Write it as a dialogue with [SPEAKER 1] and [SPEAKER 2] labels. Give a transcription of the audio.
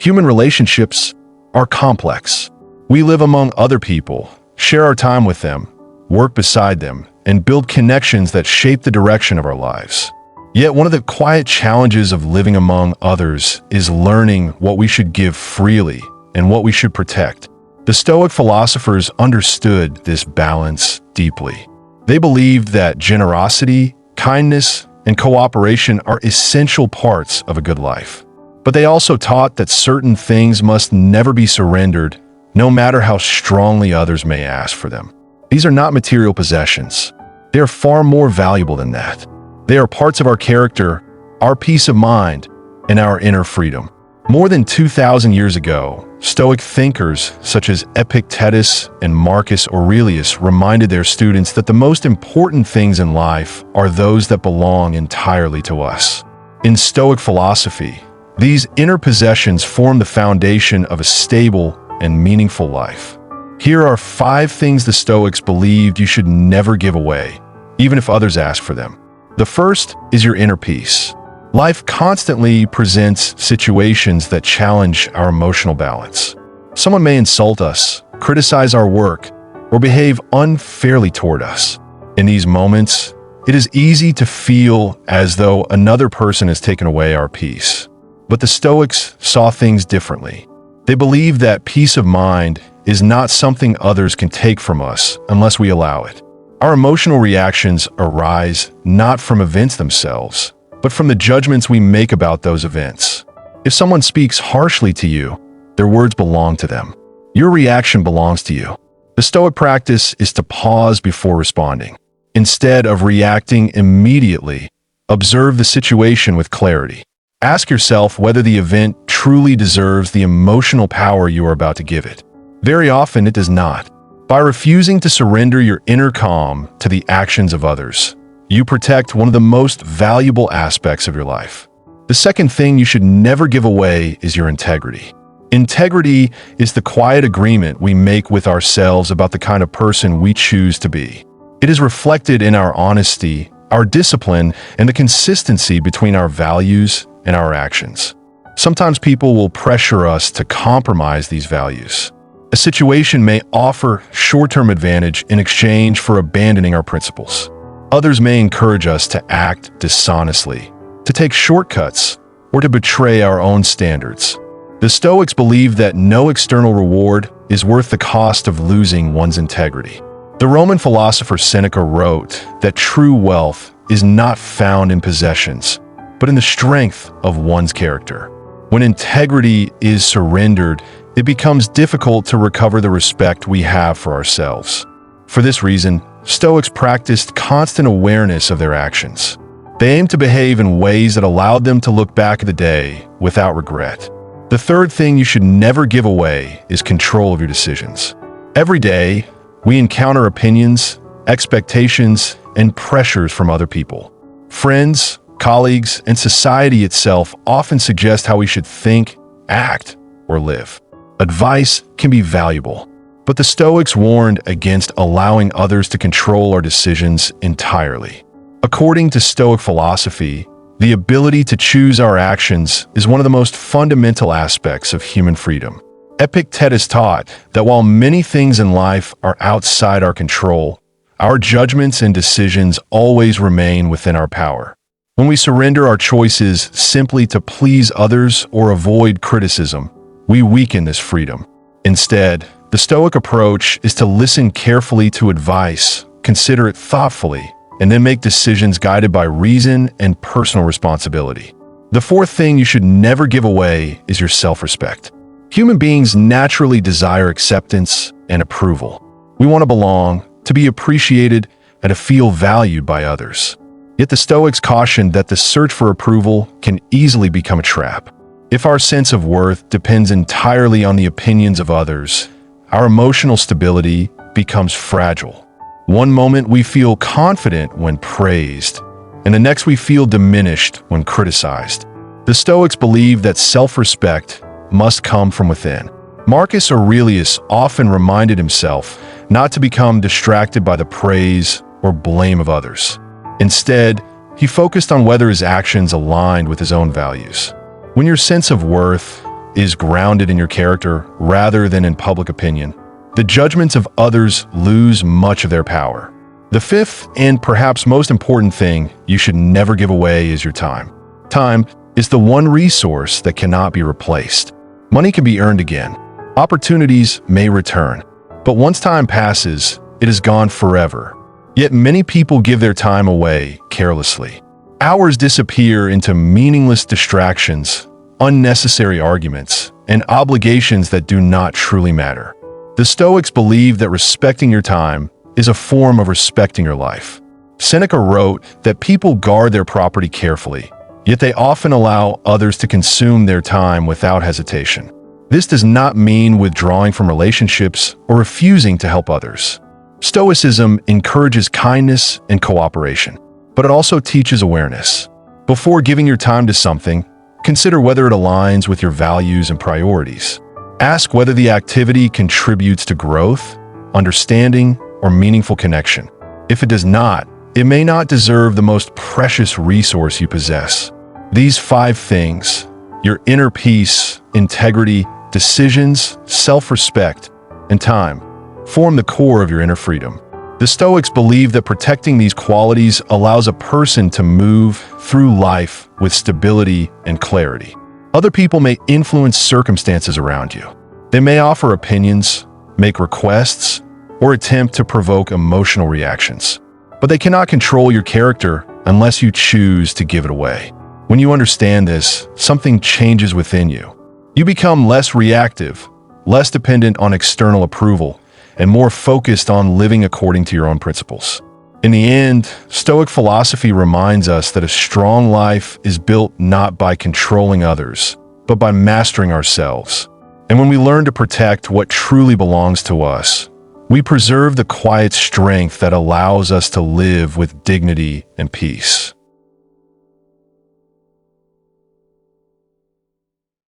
[SPEAKER 1] Human relationships are complex. We live among other people, share our time with them, work beside them, and build connections that shape the direction of our lives. Yet one of the quiet challenges of living among others is learning what we should give freely and what we should protect. The Stoic philosophers understood this balance deeply. They believed that generosity, kindness, and cooperation are essential parts of a good life. But they also taught that certain things must never be surrendered, no matter how strongly others may ask for them. These are not material possessions. They are far more valuable than that. They are parts of our character, our peace of mind, and our inner freedom. More than 2,000 years ago, Stoic thinkers such as Epictetus and Marcus Aurelius reminded their students that the most important things in life are those that belong entirely to us. In Stoic philosophy, these inner possessions form the foundation of a stable and meaningful life. Here are 5 things the Stoics believed you should never give away, even if others ask for them. The first is your inner peace. Life constantly presents situations that challenge our emotional balance. Someone may insult us, criticize our work, or behave unfairly toward us. In these moments, it is easy to feel as though another person has taken away our peace. But the Stoics saw things differently. They believed that peace of mind is not something others can take from us unless we allow it. Our emotional reactions arise not from events themselves, but from the judgments we make about those events. If someone speaks harshly to you, their words belong to them. Your reaction belongs to you. The Stoic practice is to pause before responding. Instead of reacting immediately, observe the situation with clarity. Ask yourself whether the event truly deserves the emotional power you are about to give it. Very often it does not. By refusing to surrender your inner calm to the actions of others, you protect one of the most valuable aspects of your life. The second thing you should never give away is your integrity. Integrity is the quiet agreement we make with ourselves about the kind of person we choose to be. It is reflected in our honesty, our discipline, and the consistency between our values and our actions. Sometimes people will pressure us to compromise these values. A situation may offer short-term advantage in exchange for abandoning our principles. Others may encourage us to act dishonestly, to take shortcuts, or to betray our own standards. The Stoics believe that no external reward is worth the cost of losing one's integrity. The Roman philosopher Seneca wrote that true wealth is not found in possessions, but in the strength of one's character. When integrity is surrendered, it becomes difficult to recover the respect we have for ourselves. For this reason, Stoics practiced constant awareness of their actions. They aimed to behave in ways that allowed them to look back at the day without regret. The third thing you should never give away is control of your decisions. Every day, we encounter opinions, expectations, and pressures from other people. Friends, colleagues, and society itself often suggest how we should think, act, or live. Advice can be valuable, but the Stoics warned against allowing others to control our decisions entirely. According to Stoic philosophy, the ability to choose our actions is one of the most fundamental aspects of human freedom. Epictetus taught that while many things in life are outside our control, our judgments and decisions always remain within our power. When we surrender our choices simply to please others or avoid criticism, we weaken this freedom. Instead, the Stoic approach is to listen carefully to advice, consider it thoughtfully, and then make decisions guided by reason and personal responsibility. The fourth thing you should never give away is your self-respect. Human beings naturally desire acceptance and approval. We want to belong, to be appreciated, and to feel valued by others. Yet the Stoics cautioned that the search for approval can easily become a trap. If our sense of worth depends entirely on the opinions of others, our emotional stability becomes fragile. One moment we feel confident when praised, and the next we feel diminished when criticized. The Stoics believe that self-respect must come from within. Marcus Aurelius often reminded himself not to become distracted by the praise or blame of others. Instead, he focused on whether his actions aligned with his own values. When your sense of worth is grounded in your character rather than in public opinion, the judgments of others lose much of their power. The fifth and perhaps most important thing you should never give away is your time. Time is the one resource that cannot be replaced. Money can be earned again. Opportunities may return. But once time passes, it is gone forever. Yet many people give their time away carelessly. Hours disappear into meaningless distractions, unnecessary arguments, and obligations that do not truly matter. The Stoics believe that respecting your time is a form of respecting your life. Seneca wrote that people guard their property carefully, yet they often allow others to consume their time without hesitation. This does not mean withdrawing from relationships or refusing to help others. Stoicism encourages kindness and cooperation, but it also teaches awareness. Before giving your time to something, consider whether it aligns with your values and priorities. Ask whether the activity contributes to growth, understanding, or meaningful connection. If it does not, it may not deserve the most precious resource you possess. These 5 things, your inner peace, integrity, decisions, self-respect, and time, form the core of your inner freedom. The Stoics believe that protecting these qualities allows a person to move through life with stability and clarity. Other people may influence circumstances around you. They may offer opinions, make requests, or attempt to provoke emotional reactions. But they cannot control your character unless you choose to give it away. When you understand this, something changes within you. You become less reactive, less dependent on external approval, and more focused on living according to your own principles. In the end, Stoic philosophy reminds us that a strong life is built not by controlling others, but by mastering ourselves. And when we learn to protect what truly belongs to us, we preserve the quiet strength that allows us to live with dignity and peace.